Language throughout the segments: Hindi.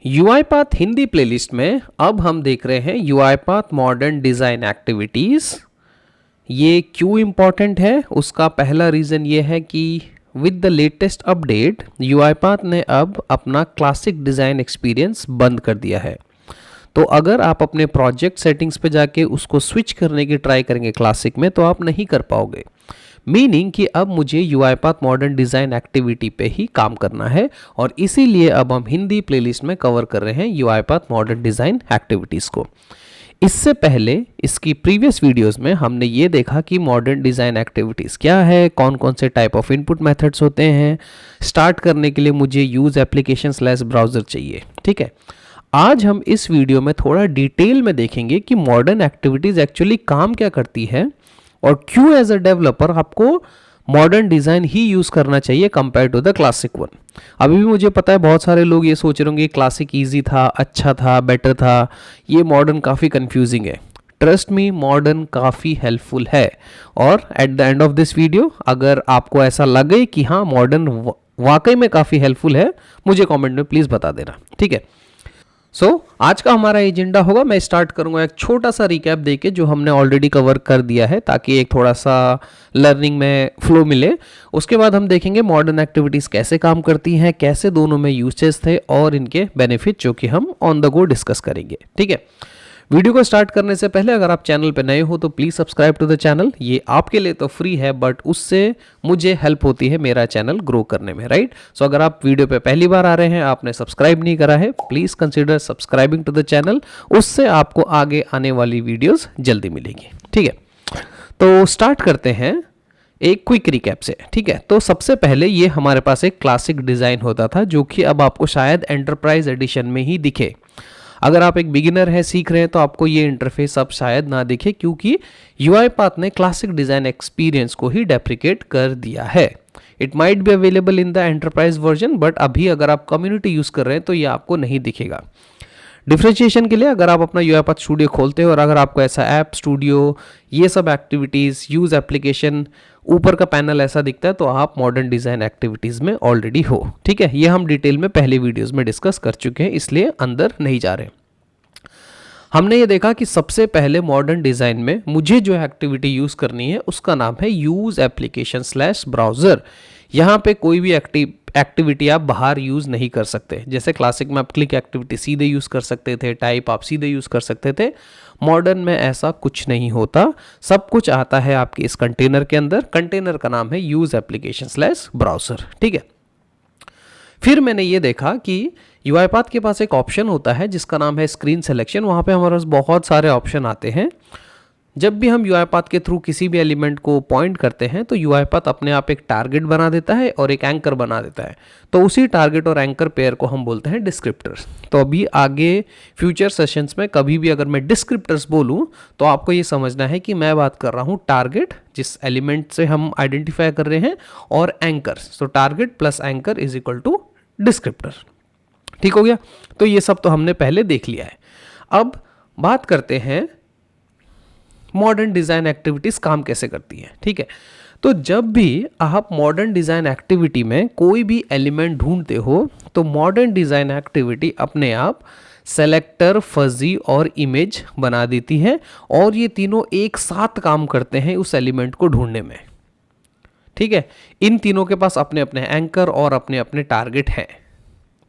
यूआईपाथ हिंदी प्लेलिस्ट में अब हम देख रहे हैं यूआईपाथ मॉडर्न डिज़ाइन एक्टिविटीज़। ये क्यों इम्पॉर्टेंट है, उसका पहला रीज़न ये है कि विद द लेटेस्ट अपडेट यूआईपाथ ने अब अपना क्लासिक डिज़ाइन एक्सपीरियंस बंद कर दिया है। तो अगर आप अपने प्रोजेक्ट सेटिंग्स पे जाके उसको स्विच करने की ट्राई करेंगे क्लासिक में, तो आप नहीं कर पाओगे। मीनिंग कि अब मुझे यूआईपाथ मॉडर्न डिज़ाइन एक्टिविटी पे ही काम करना है, और इसीलिए अब हम हिंदी प्लेलिस्ट में कवर कर रहे हैं यूआईपाथ मॉडर्न डिज़ाइन एक्टिविटीज़ को। इससे पहले इसकी प्रीवियस वीडियोस में हमने ये देखा कि मॉडर्न डिज़ाइन एक्टिविटीज़ क्या है, कौन कौन से टाइप ऑफ इनपुट मेथड्स होते हैं। स्टार्ट करने के लिए मुझे यूज़ एप्लीकेशन स्लैश ब्राउज़र चाहिए। ठीक है, आज हम इस वीडियो में थोड़ा डिटेल में देखेंगे कि मॉडर्न एक्टिविटीज़ एक्चुअली काम क्या करती है और क्यों एज अ डेवलपर आपको मॉडर्न डिज़ाइन ही यूज़ करना चाहिए compare to the classic one. अभी भी मुझे पता है बहुत सारे लोग ये सोच रहे होंगे क्लासिक ईजी था, अच्छा था, बेटर था, ये मॉडर्न काफ़ी कंफ्यूजिंग है। ट्रस्ट मी, मॉडर्न काफ़ी हेल्पफुल है। और at the end of this video अगर आपको ऐसा लगे कि हाँ मॉडर्न वाकई में काफ़ी हेल्पफुल है, मुझे कमेंट में प्लीज़ बता देना। ठीक है, आज का हमारा एजेंडा होगा, मैं स्टार्ट करूंगा एक छोटा सा रिकैप देके जो हमने ऑलरेडी कवर कर दिया है, ताकि एक थोड़ा सा लर्निंग में फ्लो मिले। उसके बाद हम देखेंगे मॉडर्न एक्टिविटीज़ कैसे काम करती हैं, कैसे दोनों में यूजेस थे और इनके बेनिफिट, जो कि हम ऑन द गो डिस्कस करेंगे। ठीक है, वीडियो को स्टार्ट करने से पहले अगर आप चैनल पर नए हो तो please subscribe to the channel. ये आपके लिए तो फ्री है, बट उससे मुझे हेल्प होती है मेरा चैनल ग्रो करने में, राइट। सो अगर आप वीडियो पे पहली बार आ रहे हैं, आपने सब्सक्राइब नहीं करा है, please consider subscribing to the channel. उससे आपको आगे आने वाली वीडियोज़ जल्दी मिलेगी। ठीक है, तो स्टार्ट करते हैं एक क्विक रिकैप से। ठीक है, तो सबसे पहले ये हमारे पास एक क्लासिक डिज़ाइन होता था, जो कि अब आपको शायद एंटरप्राइज एडिशन में ही दिखे। अगर आप एक बिगिनर है, सीख रहे हैं, तो आपको ये इंटरफेस अब शायद ना दिखे, क्योंकि यूआईपाथ ने क्लासिक डिज़ाइन एक्सपीरियंस को ही डेप्रिकेट कर दिया है। It might be available in the enterprise version, but अभी अगर आप कम्युनिटी यूज़ कर रहे हैं तो ये आपको नहीं दिखेगा। डिफ्रेंशिएशन के लिए अगर आप अपना यूआईपाथ स्टूडियो खोलते हो और अगर आपको ऐसा ऐप स्टूडियो, ये सब एक्टिविटीज़, यूज़ एप्लीकेशन, ऊपर का पैनल ऐसा दिखता है, तो आप मॉडर्न डिज़ाइन एक्टिविटीज़ में ऑलरेडी हो। ठीक है, ये हम डिटेल में पहले वीडियोस में डिस्कस कर चुके हैं, इसलिए अंदर नहीं जा रहे। हमने ये देखा कि सबसे पहले मॉडर्न डिज़ाइन में मुझे जो एक्टिविटी यूज़ करनी है उसका नाम है यूज़ एप्लीकेशन स्लैश ब्राउज़र। यहाँ पे कोई भी एक्टिविटी आप बाहर यूज़ नहीं कर सकते। जैसे क्लासिक में आप क्लिक एक्टिविटी सीधे यूज़ कर सकते थे, टाइप आप सीधे यूज़ कर सकते थे। मॉडर्न में ऐसा कुछ नहीं होता, सब कुछ आता है आपके इस कंटेनर के अंदर। कंटेनर का नाम है यूज़ एप्लीकेशन स्लैश ब्राउज़र। ठीक है, फिर मैंने ये देखा कि यूआईपाथ के पास एक ऑप्शन होता है जिसका नाम है स्क्रीन सिलेक्शन। वहाँ पे हमारे पास बहुत सारे ऑप्शन आते हैं। जब भी हम यूआईपाथ के थ्रू किसी भी एलिमेंट को पॉइंट करते हैं तो यूआईपाथ अपने आप एक टारगेट बना देता है और एक एंकर बना देता है। तो उसी टारगेट और एंकर पेयर को हम बोलते हैं डिस्क्रिप्टर्स। तो अभी आगे फ्यूचर सेशंस में कभी भी अगर मैं डिस्क्रिप्टर्स बोलूँ तो आपको ये समझना है कि मैं बात कर रहा हूँ टारगेट, जिस एलिमेंट से हम आइडेंटिफाई कर रहे हैं, और anchor. So target plus anchor is equal to descriptor. ठीक हो गया, तो ये सब तो हमने पहले देख लिया है। अब बात करते हैं मॉडर्न डिज़ाइन एक्टिविटीज़ काम कैसे करती हैं। ठीक है, तो जब भी आप मॉडर्न डिज़ाइन एक्टिविटी में कोई भी एलिमेंट ढूंढते हो तो मॉडर्न डिज़ाइन एक्टिविटी अपने आप सेलेक्टर, फजी और इमेज बना देती है, और ये तीनों एक साथ काम करते हैं उस एलिमेंट को ढूंढने में। ठीक है, इन तीनों के पास अपने अपने एंकर और अपने अपने टारगेट हैं।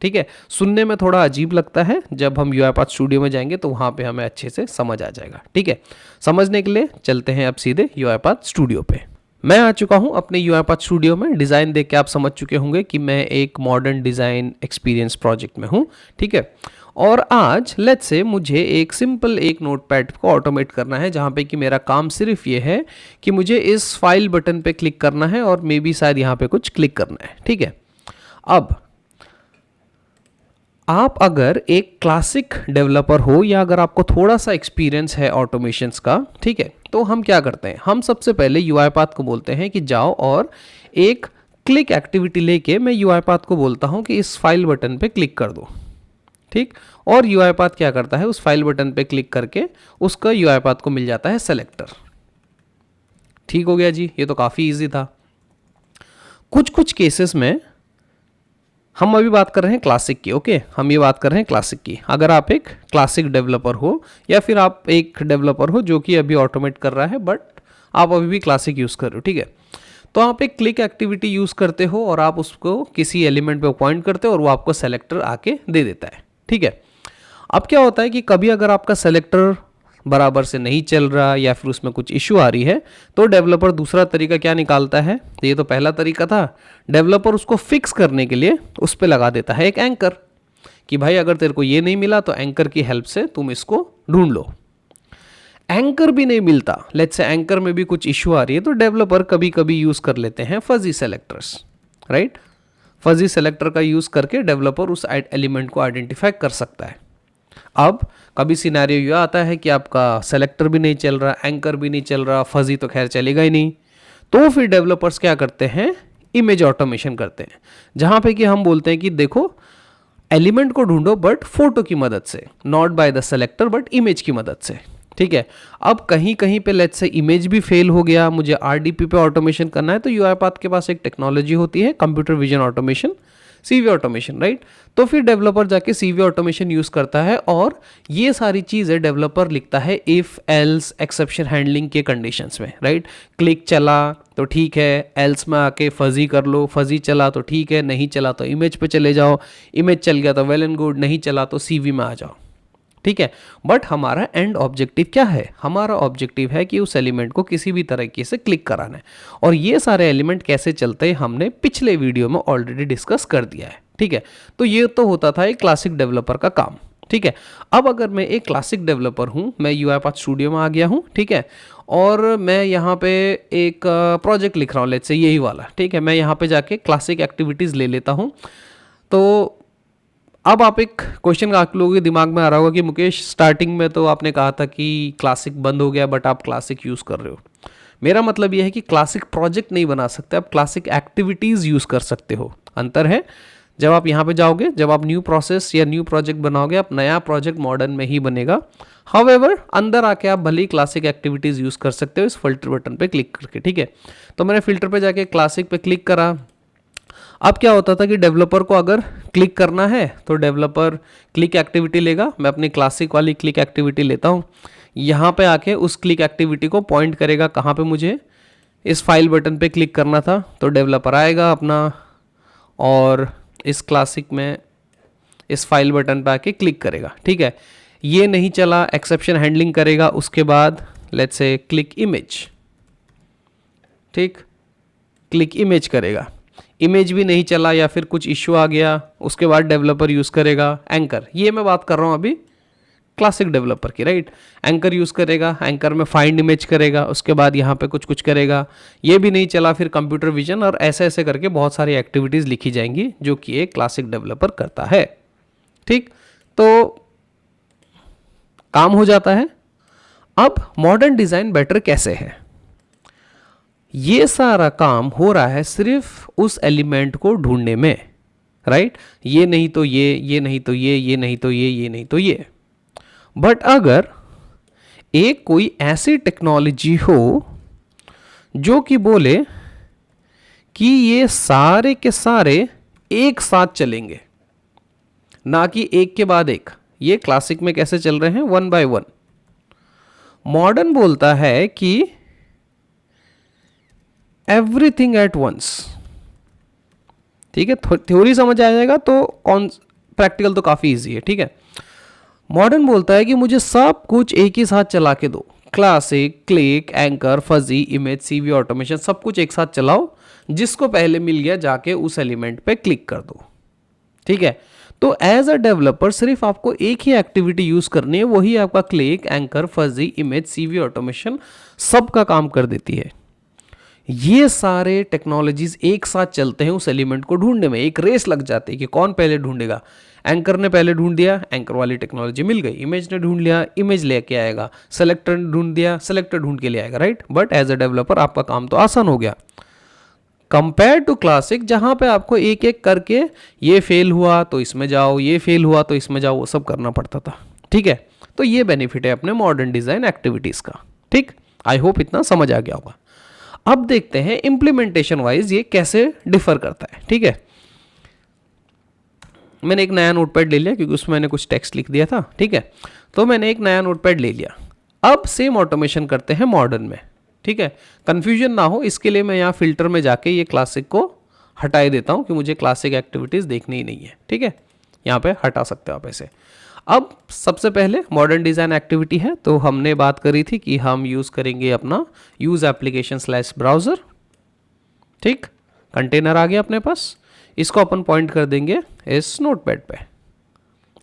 ठीक है, सुनने में थोड़ा अजीब लगता है, जब हम यूआईपाथ स्टूडियो में जाएंगे तो वहाँ पे हमें अच्छे से समझ आ जाएगा। ठीक है, समझने के लिए चलते हैं अब सीधे यूआईपाथ स्टूडियो पे। मैं आ चुका हूँ अपने यूआईपाथ स्टूडियो में। डिज़ाइन देख के आप समझ चुके होंगे कि मैं एक मॉडर्न डिज़ाइन एक्सपीरियंस प्रोजेक्ट में हूँ। ठीक है, और आज लेट्स से मुझे एक सिंपल एक नोटपैड को ऑटोमेट करना है, जहाँ पे कि मेरा काम सिर्फ ये है कि मुझे इस फाइल बटन पे क्लिक करना है और मे बी शायद यहाँ पे कुछ क्लिक करना है। ठीक है, अब आप अगर एक क्लासिक डेवलपर हो या अगर आपको थोड़ा सा एक्सपीरियंस है ऑटोमेशंस का, ठीक है, तो हम क्या करते हैं, हम सबसे पहले यूआईपाथ को बोलते हैं कि जाओ और एक क्लिक एक्टिविटी लेके मैं यूआईपाथ को बोलता हूं कि इस फाइल बटन पे क्लिक कर दो। ठीक, और यूआईपाथ क्या करता है, उस फाइल बटन पे क्लिक करके उसका यूआईपाथ को मिल जाता है सेलेक्टर। ठीक हो गया जी, ये तो काफ़ी ईजी था। कुछ कुछ केसेस में हम अभी बात कर रहे हैं क्लासिक की, ओके, हम ये बात कर रहे हैं क्लासिक की। अगर आप एक क्लासिक डेवलपर हो या फिर आप एक डेवलपर हो जो कि अभी ऑटोमेट कर रहा है बट आप अभी भी क्लासिक यूज़ कर रहे हो, ठीक है, तो आप एक क्लिक एक्टिविटी यूज़ करते हो और आप उसको किसी एलिमेंट पे पॉइंट करते हो और वो आपको सेलेक्टर आके दे देता है, ठीक है। अब क्या होता है कि कभी अगर आपका सेलेक्टर बराबर से नहीं चल रहा या फिर उसमें कुछ इश्यू आ रही है तो डेवलपर दूसरा तरीका क्या निकालता है, तो ये तो पहला तरीका था, डेवलपर उसको फिक्स करने के लिए उस पर लगा देता है एक एंकर कि भाई अगर तेरे को ये नहीं मिला तो एंकर की हेल्प से तुम इसको ढूंढ लो। एंकर भी नहीं मिलता, लेट्स से एंकर में भी कुछ इश्यू आ रही है, तो डेवलपर कभी कभी यूज़ कर लेते हैं fuzzy selectors, right. Fuzzy selector का यूज़ करके डेवलपर उस एलिमेंट को आइडेंटिफाई कर सकता है। अब कभी सिनेरियो यह आता है कि आपका सेलेक्टर भी नहीं चल रहा, एंकर भी नहीं चल रहा, फजी तो खैर चलेगा ही नहीं, तो फिर डेवलपर्स क्या करते हैं, इमेज ऑटोमेशन करते हैं, जहाँ पे कि हम बोलते हैं कि देखो एलिमेंट को ढूंढो बट फोटो की मदद से, not by the selector but image की मदद से, ठीक है। अब कहीं कहीं पे लेट्स से इमेज भी फेल हो गया, मुझे आरडीपी पे ऑटोमेशन करना है, तो यूआईपाथ के पास एक टेक्नोलॉजी होती है computer vision automation, CV automation, right. तो फिर डेवलपर जाके सीवी ऑटोमेशन यूज़ करता है और ये सारी चीज़ें डेवलपर लिखता है इफ़ एल्स एक्सेप्शन हैंडलिंग के कंडीशंस में, राइट। क्लिक चला तो ठीक है, एल्स में आके फजी कर लो, फजी चला तो ठीक है, नहीं चला तो इमेज पे चले जाओ, इमेज चल गया तो वेल एंड गुड, नहीं चला तो सीवी में आ जाओ, ठीक है। बट हमारा एंड ऑब्जेक्टिव क्या है, हमारा ऑब्जेक्टिव है कि उस एलिमेंट को किसी भी तरीके से क्लिक कराना है, और ये सारे एलिमेंट कैसे चलते हैं हमने पिछले वीडियो में ऑलरेडी डिस्कस कर दिया है, ठीक है। तो ये तो होता था एक क्लासिक डेवलपर का काम, ठीक है। अब अगर मैं एक क्लासिक डेवलपर हूँ, मैं यूआईपाथ स्टूडियो में आ गया हूँ, ठीक है, और मैं यहाँ पे एक प्रोजेक्ट लिख रहा हूँ, लेट्स से यही वाला, ठीक है, मैं यहाँ पे जाके क्लासिक एक्टिविटीज़ ले लेता हूँ। तो अब आप एक क्वेश्चन आप लोगों के दिमाग में आ रहा होगा कि मुकेश स्टार्टिंग में तो आपने कहा था कि क्लासिक बंद हो गया बट आप क्लासिक यूज़ कर रहे हो। मेरा मतलब यह है कि क्लासिक प्रोजेक्ट नहीं बना सकते, आप क्लासिक एक्टिविटीज़ यूज़ कर सकते हो। अंतर है, जब आप यहाँ पे जाओगे, जब आप न्यू प्रोसेस या न्यू प्रोजेक्ट बनाओगे, आप नया प्रोजेक्ट मॉडर्न में ही बनेगा। हाउएवर अंदर आके आप भले ही क्लासिक एक्टिविटीज़ यूज़ कर सकते हो इस फिल्टर बटन पे क्लिक करके, ठीक है। तो मैंने फिल्टर पे जाके क्लासिक पे क्लिक करा। अब क्या होता था कि डेवलपर को अगर क्लिक करना है तो डेवलपर क्लिक एक्टिविटी लेगा, मैं अपनी क्लासिक वाली क्लिक एक्टिविटी लेता हूँ, यहाँ पे आके उस क्लिक एक्टिविटी को पॉइंट करेगा कहाँ पे मुझे इस फाइल बटन पे क्लिक करना था, तो डेवलपर आएगा अपना और इस क्लासिक में इस फाइल बटन पे आके क्लिक करेगा, ठीक है। ये नहीं चला, एक्सेप्शन हैंडलिंग करेगा, उसके बाद लेट्स से क्लिक इमेज, ठीक, क्लिक इमेज करेगा, इमेज भी नहीं चला या फिर कुछ इश्यू आ गया, उसके बाद डेवलपर यूज़ करेगा एंकर। ये मैं बात कर रहा हूँ अभी क्लासिक डेवलपर की, राइट। एंकर यूज़ करेगा, एंकर में फाइंड इमेज करेगा, उसके बाद यहाँ पे कुछ कुछ करेगा, ये भी नहीं चला, फिर कंप्यूटर विजन, और ऐसे ऐसे करके बहुत सारी एक्टिविटीज़ लिखी जाएंगी जो कि एक क्लासिक डेवलपर करता है, ठीक। तो काम हो जाता है। अब मॉडर्न डिज़ाइन बेटर कैसे है, ये सारा काम हो रहा है सिर्फ उस एलिमेंट को ढूंढने में, राइट। ये नहीं तो ये नहीं तो ये नहीं तो ये नहीं तो ये। बट अगर एक कोई ऐसी टेक्नोलॉजी हो जो कि बोले कि ये सारे के सारे एक साथ चलेंगे, ना कि एक के बाद एक, ये क्लासिक में कैसे चल रहे हैं, वन बाय वन। मॉडर्न बोलता है कि एवरीथिंग एट वंस, ठीक है। थ्योरी समझ आ जाएगा तो कौन, प्रैक्टिकल तो काफ़ी इजी है, ठीक है। मॉडर्न बोलता है कि मुझे सब कुछ एक ही साथ चला के दो, classic, click, anchor, fuzzy, image, CV automation, सब कुछ एक साथ चलाओ, जिसको पहले मिल गया जाके उस एलिमेंट पे क्लिक कर दो, ठीक है। तो एज अ डेवलपर सिर्फ आपको एक ही एक्टिविटी यूज करनी है, वही आपका click, anchor, fuzzy, image, CV automation सबका काम कर देती है। ये सारे टेक्नोलॉजीज एक साथ चलते हैं उस एलिमेंट को ढूंढने में, एक रेस लग जाती है कि कौन पहले ढूंढेगा। एंकर ने पहले ढूंढ दिया, एंकर वाली टेक्नोलॉजी मिल गई, इमेज ने ढूंढ लिया, इमेज लेके आएगा, सेलेक्टर ने ढूंढ दिया, सेलेक्टर ढूंढ के ले आएगा, right. But as a developer आपका काम तो आसान हो गया कंपेयर टू क्लासिक, जहां पे आपको एक एक करके ये फेल हुआ तो इसमें जाओ, ये फेल हुआ तो इसमें जाओ, वो सब करना पड़ता था, ठीक है। तो ये बेनिफिट है अपने मॉडर्न डिजाइन एक्टिविटीज का, ठीक। आई होप इतना समझ आ गया होगा। अब देखते हैं इंप्लीमेंटेशन वाइज ये कैसे डिफर करता है। ठीक है, मैंने एक नया नोटपैड ले लिया क्योंकि उसमें मैंने कुछ टेक्स्ट लिख दिया था। ठीक है, तो मैंने एक नया नोटपैड ले लिया। अब सेम ऑटोमेशन करते हैं मॉडर्न में। ठीक है, कंफ्यूजन ना हो इसके लिए मैं यहाँ फिल्टर में जाके ये क्लासिक को हटाए देता हूँ कि मुझे क्लासिक एक्टिविटीज़ देखनी ही नहीं है। ठीक है, यहाँ पे हटा सकते हो आप ऐसे। अब सबसे पहले मॉडर्न डिज़ाइन एक्टिविटी है, तो हमने बात करी थी कि हम यूज़ करेंगे अपना यूज़ एप्लीकेशन स्लैश ब्राउज़र। ठीक, कंटेनर आ गया अपने पास, इसको अपन पॉइंट कर देंगे इस नोटपैड पे।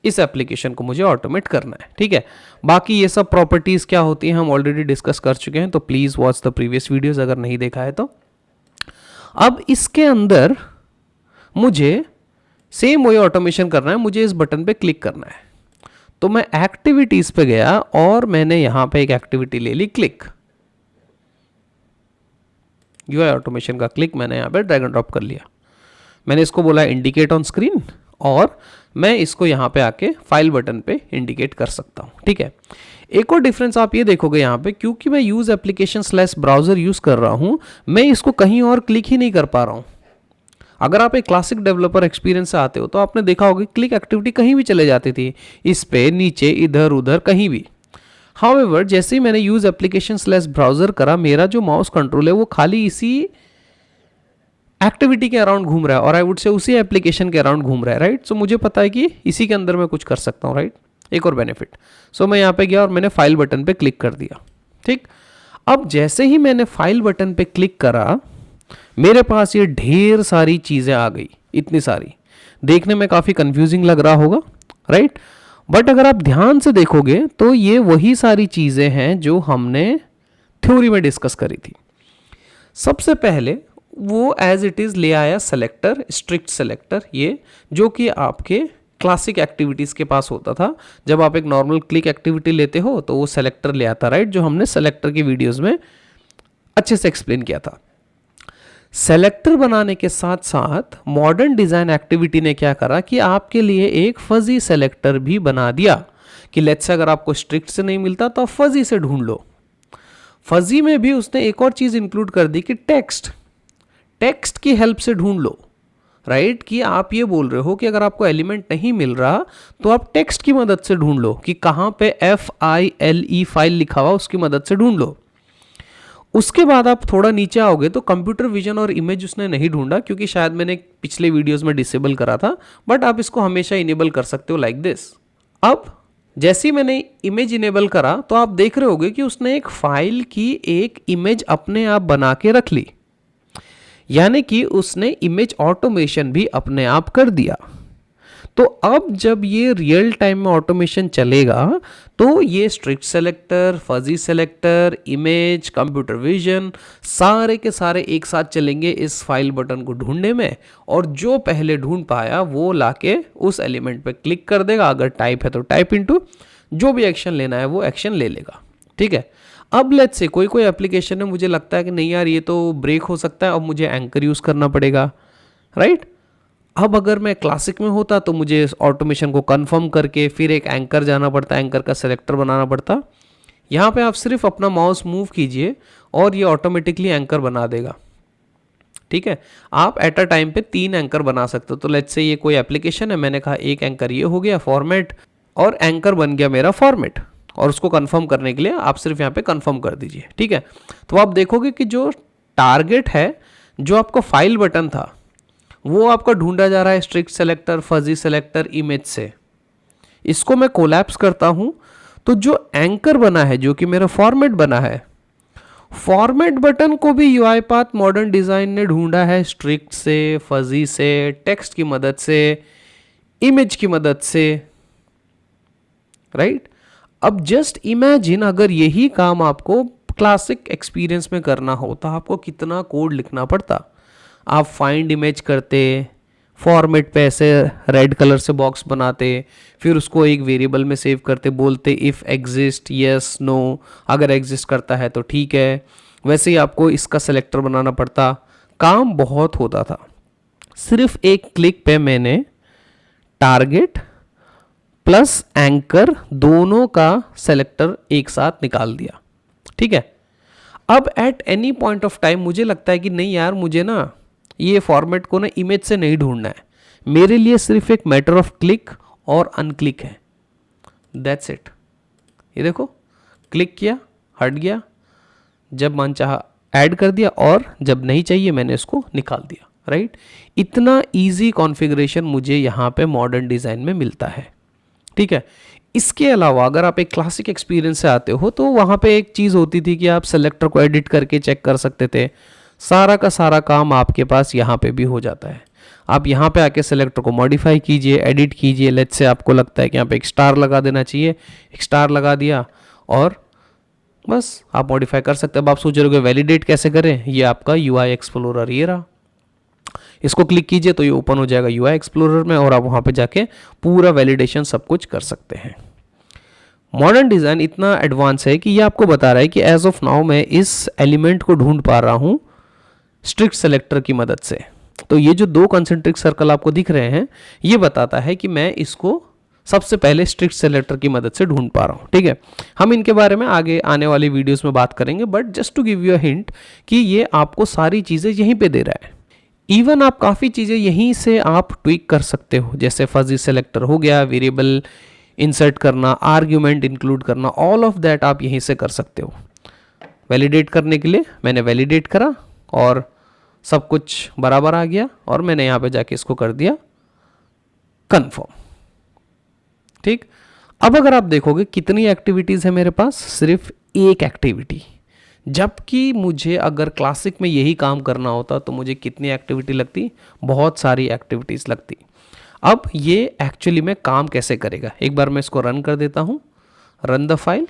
इस एप्लीकेशन को मुझे ऑटोमेट करना है। ठीक है, बाकी ये सब प्रॉपर्टीज़ क्या होती हैं हम ऑलरेडी डिस्कस कर चुके हैं, तो please watch the previous videos अगर नहीं देखा है तो। अब इसके अंदर मुझे सेम वही ऑटोमेशन करना है, मुझे इस बटन पे क्लिक करना है। तो मैं एक्टिविटीज़ पे गया और मैंने यहाँ पे एक एक्टिविटी ले ली क्लिक। यूआई ऑटोमेशन का क्लिक मैंने यहाँ पे ड्रैग एंड ड्रॉप कर लिया। मैंने इसको बोला इंडिकेट ऑन स्क्रीन और मैं इसको यहाँ पे आके फाइल बटन पे इंडिकेट कर सकता हूँ। ठीक है, एक और डिफरेंस आप ये देखोगे यहाँ पे, क्योंकि मैं use application slash browser use कर रहा हूँ, मैं इसको कहीं और क्लिक ही नहीं कर पा रहा हूँ। अगर आप एक क्लासिक डेवलपर एक्सपीरियंस से आते हो तो आपने देखा होगा क्लिक एक्टिविटी कहीं भी चले जाती थी, इस पे नीचे इधर उधर कहीं भी। हाउएवर जैसे ही मैंने यूज़ एप्लीकेशन स्लैश ब्राउज़र करा, मेरा जो माउस कंट्रोल है वो खाली इसी एक्टिविटी के अराउंड घूम रहा है और आई वुड से उसी एप्लीकेशन के अराउंड घूम रहा है। राइट, सो मुझे पता है कि इसी के अंदर मैं कुछ कर सकता हूँ। राइट, एक और बेनिफिट। सो मैं यहाँ पे गया और मैंने फाइल बटन पे क्लिक कर दिया। ठीक, अब जैसे ही मैंने फाइल बटन पे क्लिक करा, मेरे पास ये ढेर सारी चीज़ें आ गई, इतनी सारी, देखने में काफ़ी कंफ्यूजिंग लग रहा होगा। राइट, बट अगर आप ध्यान से देखोगे तो ये वही सारी चीज़ें हैं जो हमने थ्योरी में डिस्कस करी थी। सबसे पहले वो एज इट इज़ ले आया सेलेक्टर, स्ट्रिक्ट सेलेक्टर, ये जो कि आपके क्लासिक एक्टिविटीज़ के पास होता था। जब आप एक नॉर्मल क्लिक एक्टिविटी लेते हो तो वो सेलेक्टर ले आता। राइट, जो हमने सेलेक्टर की वीडियोस में अच्छे से एक्सप्लेन किया था। सेलेक्टर बनाने के साथ साथ मॉडर्न डिज़ाइन एक्टिविटी ने क्या करा कि आपके लिए एक फजी सेलेक्टर भी बना दिया कि लेट्स से अगर आपको स्ट्रिक्ट से नहीं मिलता तो आप फजी से ढूंढ लो। फजी में भी उसने एक और चीज़ इंक्लूड कर दी कि टेक्स्ट की हेल्प से ढूंढ लो। राइट, कि आप ये बोल रहे हो कि अगर आपको एलिमेंट नहीं मिल रहा तो आप टेक्स्ट की मदद से ढूंढ लो कि कहाँ पे FILE फाइल लिखा हुआ, उसकी मदद से ढूंढ लो। उसके बाद आप थोड़ा नीचे आओगे तो कंप्यूटर विजन और इमेज उसने नहीं ढूंढा, क्योंकि शायद मैंने पिछले वीडियोस में डिसेबल करा था, बट आप इसको हमेशा इनेबल कर सकते हो लाइक दिस। अब जैसे ही मैंने इमेज इनेबल करा तो आप देख रहे होगे कि उसने एक फाइल की एक इमेज अपने आप बना के रख ली, यानी कि उसने इमेज ऑटोमेशन भी अपने आप कर दिया। तो अब जब ये रियल टाइम में ऑटोमेशन चलेगा तो ये strict selector, fuzzy selector, image, computer vision सारे के सारे एक साथ चलेंगे इस फाइल बटन को ढूंढने में, और जो पहले ढूंढ पाया वो लाके उस एलिमेंट पे क्लिक कर देगा। अगर टाइप है तो टाइप इनटू, जो भी एक्शन लेना है वो एक्शन ले लेगा। ठीक है, अब लेट्स से कोई एप्लीकेशन है, मुझे लगता है कि नहीं यार ये तो ब्रेक हो सकता है, अब मुझे एंकर यूज़ करना पड़ेगा। राइट, अब अगर मैं क्लासिक में होता तो मुझे ऑटोमेशन को कंफर्म करके फिर एक एंकर जाना पड़ता, एंकर का सेलेक्टर बनाना पड़ता। यहाँ पे आप सिर्फ अपना माउस मूव कीजिए और ये ऑटोमेटिकली एंकर बना देगा। ठीक है, आप एट अ टाइम पे 3 एंकर बना सकते हो। तो लेट्स से ये कोई एप्लीकेशन है, मैंने कहा एक एंकर ये हो गया फॉर्मेट, और एंकर बन गया मेरा फॉर्मेट, और उसको कंफर्म करने के लिए आप सिर्फ यहाँ पे कंफर्म कर दीजिए। ठीक है, तो आप देखोगे कि जो टारगेट है, जो आपका फाइल बटन था, वो आपका ढूंढा जा रहा है strict selector, fuzzy selector, image से। इसको मैं कोलैप्स करता हूं तो जो एंकर बना है, जो कि मेरा फॉर्मेट बना है, फॉर्मेट बटन को भी यूआईपाथ मॉडर्न डिजाइन ने ढूंढा है स्ट्रिक्ट से, फजी से, टेक्स्ट की मदद से, इमेज की मदद से। राइट, अब जस्ट इमेजिन अगर यही काम आपको क्लासिक एक्सपीरियंस में करना हो तो आपको कितना कोड लिखना पड़ता। आप फाइंड इमेज करते, फॉर्मेट पे ऐसे रेड कलर से बॉक्स बनाते, फिर उसको एक वेरिएबल में सेव करते, बोलते इफ़ एग्जिस्ट यस नो, अगर एग्जिस्ट करता है तो ठीक है। वैसे ही आपको इसका सेलेक्टर बनाना पड़ता, काम बहुत होता था। सिर्फ एक क्लिक पे मैंने टारगेट प्लस एंकर दोनों का सेलेक्टर एक साथ निकाल दिया। ठीक है, अब at any point of time मुझे लगता है कि नहीं यार, मुझे ना ये फॉर्मेट को ना इमेज से नहीं ढूंढना है, मेरे लिए सिर्फ एक मैटर ऑफ क्लिक और अनक्लिक है, दैट्स इट। ये देखो, क्लिक किया, हट गया, जब मन चाहा ऐड कर दिया, और जब नहीं चाहिए मैंने इसको निकाल दिया, राइट। इतना इजी कॉन्फ़िगरेशन मुझे यहाँ पे मॉडर्न डिज़ाइन में मिलता है, ठीक है। इसके अलावा अगर आप एक क्लासिक एक्सपीरियंस से आते हो तो वहाँ पे एक चीज़ होती थी कि आप सेलेक्टर को एडिट करके चेक कर सकते थे। सारा का सारा काम आपके पास यहाँ पे भी हो जाता है। आप यहाँ पे आके सेलेक्टर को मॉडिफाई कीजिए, एडिट कीजिए। लेट्स से आपको लगता है कि यहाँ पे एक स्टार लगा देना चाहिए, एक स्टार लगा दिया और बस आप मॉडिफाई कर सकते हैं। अब आप सोच रहे हो वैलिडेट कैसे करें, ये आपका UI एक्सप्लोरर ये रहा। इसको क्लिक कीजिए तो ये ओपन हो जाएगा UI एक्सप्लोरर में और आप वहाँ पे जाके पूरा वैलिडेशन सब कुछ कर सकते हैं। मॉडर्न डिज़ाइन इतना एडवांस है कि ये आपको बता रहा है कि एज ऑफ नाउ मैं इस एलिमेंट को ढूंढ पा रहा हूँ स्ट्रिक्ट सेलेक्टर की मदद से। तो ये जो दो कंसेंट्रिक सर्कल आपको दिख रहे हैं, ये बताता है कि मैं इसको सबसे पहले स्ट्रिक्ट सेलेक्टर की मदद से ढूंढ पा रहा हूँ, ठीक है। हम इनके बारे में आगे आने वाली वीडियोस में बात करेंगे, but just to give you a hint कि ये आपको सारी चीज़ें यहीं पे दे रहा है। इवन आप काफ़ी चीज़ें यहीं से आप ट्विक कर सकते हो, जैसे फजी सेलेक्टर हो गया, वेरिएबल इंसर्ट करना, आर्ग्यूमेंट इंक्लूड करना, ऑल ऑफ दैट आप यहीं से कर सकते हो। वैलिडेट करने के लिए मैंने वैलिडेट करा और सब कुछ बराबर आ गया और मैंने यहाँ पे जाके इसको कर दिया कन्फर्म, ठीक। अब अगर आप देखोगे कितनी एक्टिविटीज़ है मेरे पास, सिर्फ एक एक्टिविटी, जबकि मुझे अगर क्लासिक में यही काम करना होता तो मुझे कितनी एक्टिविटी लगती, बहुत सारी एक्टिविटीज़ लगती। अब ये एक्चुअली में काम कैसे करेगा, एक बार मैं इसको रन कर देता हूँ, रन द फाइल,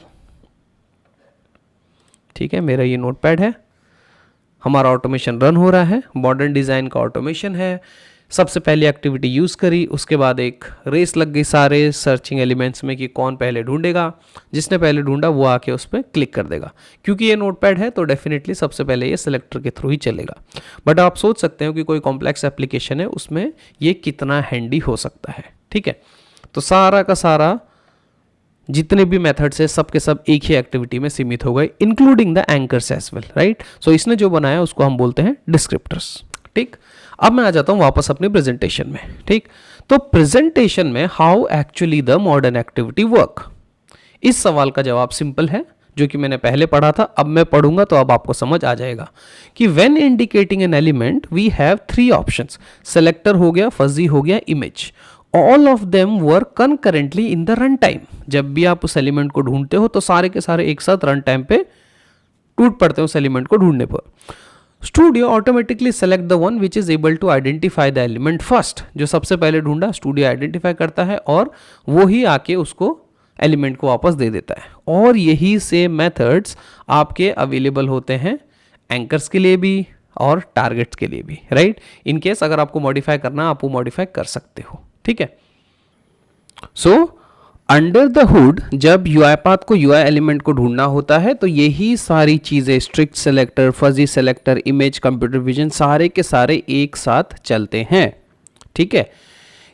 ठीक है। मेरा ये नोटपैड है, हमारा ऑटोमेशन रन हो रहा है, मॉडर्न डिज़ाइन का ऑटोमेशन है। सबसे पहले एक्टिविटी यूज़ करी, उसके बाद एक रेस लग गई सारे सर्चिंग एलिमेंट्स में कि कौन पहले ढूंढेगा। जिसने पहले ढूंढा वो आके उस पर क्लिक कर देगा। क्योंकि ये नोटपैड है तो डेफिनेटली सबसे पहले ये सेलेक्टर के थ्रू ही चलेगा। बट आप सोच सकते हो कि कोई कॉम्प्लेक्स एप्लीकेशन है उसमें ये कितना हैंडी हो सकता है, ठीक है। तो सारा का सारा जितने भी मेथड्स है सब के सब एक ही एक्टिविटी में सीमित हो गए, including the anchors as well, right. So इसने जो बनाया उसको हम बोलते हैं डिस्क्रिप्टर्स, ठीक। अब मैं आ जाता हूं वापस अपने प्रेजेंटेशन में, ठीक। तो प्रेजेंटेशन में how actually the modern activity work, इस सवाल का जवाब सिंपल है, जो कि मैंने पहले पढ़ा था, अब मैं पढ़ूंगा तो अब आपको समझ आ जाएगा कि when indicating an element we have 3 options, selector हो गया, फजी हो गया, image. All of them work concurrently in the run time. जब भी आप उस एलिमेंट को ढूंढते हो तो सारे के सारे एक साथ रन टाइम पे टूट पड़ते हैं उस एलिमेंट को ढूंढने पर। Studio automatically select the one which is able to identify the element first. जो सबसे पहले ढूंढा स्टूडियो आइडेंटिफाई करता है और वो ही आके उसको एलिमेंट को वापस दे देता है। और यही सेम मेथड्स आपके अवेलेबल होते हैं एंकर्स के लिए भी और टारगेट्स के लिए भी, राइट। इन केस अगर आपको मॉडिफाई करना आप वो मॉडिफाई कर सकते हो, ठीक है। सो अंडर द हुड जब UiPath को UI एलिमेंट को ढूंढना होता है तो यही सारी चीज़ें, strict selector, fuzzy selector, image, computer vision, सारे के सारे एक साथ चलते हैं, ठीक है।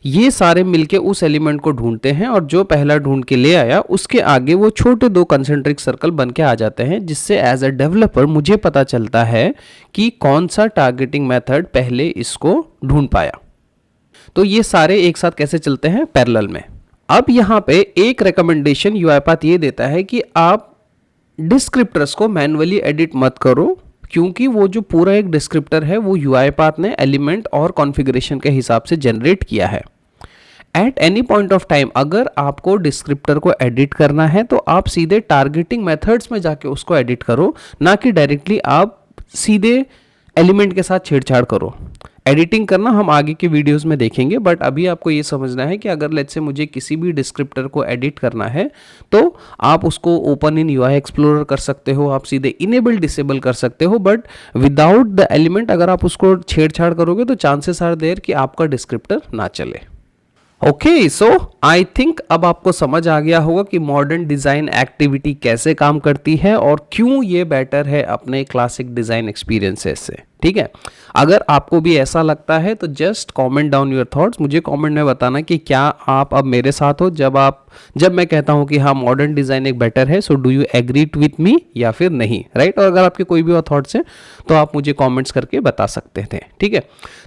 ये सारे मिलके उस एलिमेंट को ढूंढते हैं और जो पहला ढूंढ के ले आया उसके आगे वो छोटे 2 कंसेंट्रिक सर्कल बन के आ जाते हैं, जिससे एज अ डेवलपर मुझे पता चलता है कि कौन सा टारगेटिंग मेथड पहले इसको ढूंढ पाया। तो ये सारे एक साथ कैसे चलते हैं, पैरेलल में। अब यहाँ पे एक रिकमेंडेशन UiPath ये देता है कि आप डिस्क्रिप्टर्स को मैन्युअली एडिट मत करो, क्योंकि वो जो पूरा एक डिस्क्रिप्टर है वो UiPath ने एलिमेंट और कॉन्फ़िगरेशन के हिसाब से जनरेट किया है। At any point of time अगर आपको डिस्क्रिप्टर को एडिट करना है तो आप सीधे टारगेटिंग मेथड्स में जाके उसको एडिट करो, ना कि डायरेक्टली आप सीधे एलिमेंट के साथ छेड़छाड़ करो। एडिटिंग करना हम आगे के वीडियोस में देखेंगे, बट अभी आपको ये समझना है कि अगर लेट्स से मुझे किसी भी डिस्क्रिप्टर को एडिट करना है तो आप उसको ओपन इन UI एक्सप्लोरर कर सकते हो, आप सीधे इनेबल डिसेबल कर सकते हो, बट विदाउट द एलिमेंट अगर आप उसको छेड़छाड़ करोगे तो चांसेस आर देयर कि आपका डिस्क्रिप्टर ना चले। ओके, सो आई थिंक अब आपको समझ आ गया होगा कि मॉडर्न डिज़ाइन एक्टिविटी कैसे काम करती है और क्यों ये बेटर है अपने क्लासिक डिज़ाइन एक्सपीरियंसेस से। ठीक है। अगर आपको भी ऐसा लगता है तो just comment down your thoughts, मुझे कमेंट में बताना कि क्या आप अब मेरे साथ हो जब मैं कहता हूं कि हाँ मॉडर्न डिज़ाइन एक बेटर है, so do you agree with me या फिर नहीं, राइट। और अगर आपके कोई भी और थॉट्स हैं तो आप मुझे कमेंट्स करके बता सकते थे, ठीक है।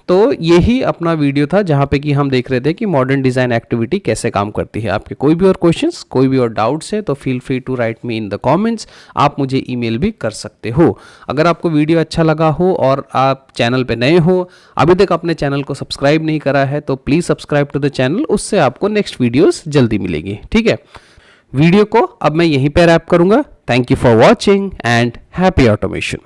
तो यही अपना वीडियो था जहाँ पे कि हम देख रहे थे कि मॉडर्न डिज़ाइन एक्टिविटी कैसे काम करती है। आपके कोई भी और क्वेश्चंस, कोई भी और डाउट्स है तो feel free to write me in the comments. आप मुझे ईमेल भी कर सकते हो। अगर आपको वीडियो अच्छा लगा हो और आप चैनल पे नए हो, अभी तक अपने चैनल को सब्सक्राइब नहीं करा है तो please subscribe to the channel, उससे आपको नेक्स्ट वीडियोस जल्दी मिलेगी, ठीक है। वीडियो को अब मैं यहीं पे रैप करूंगा। Thank you for watching and happy automation.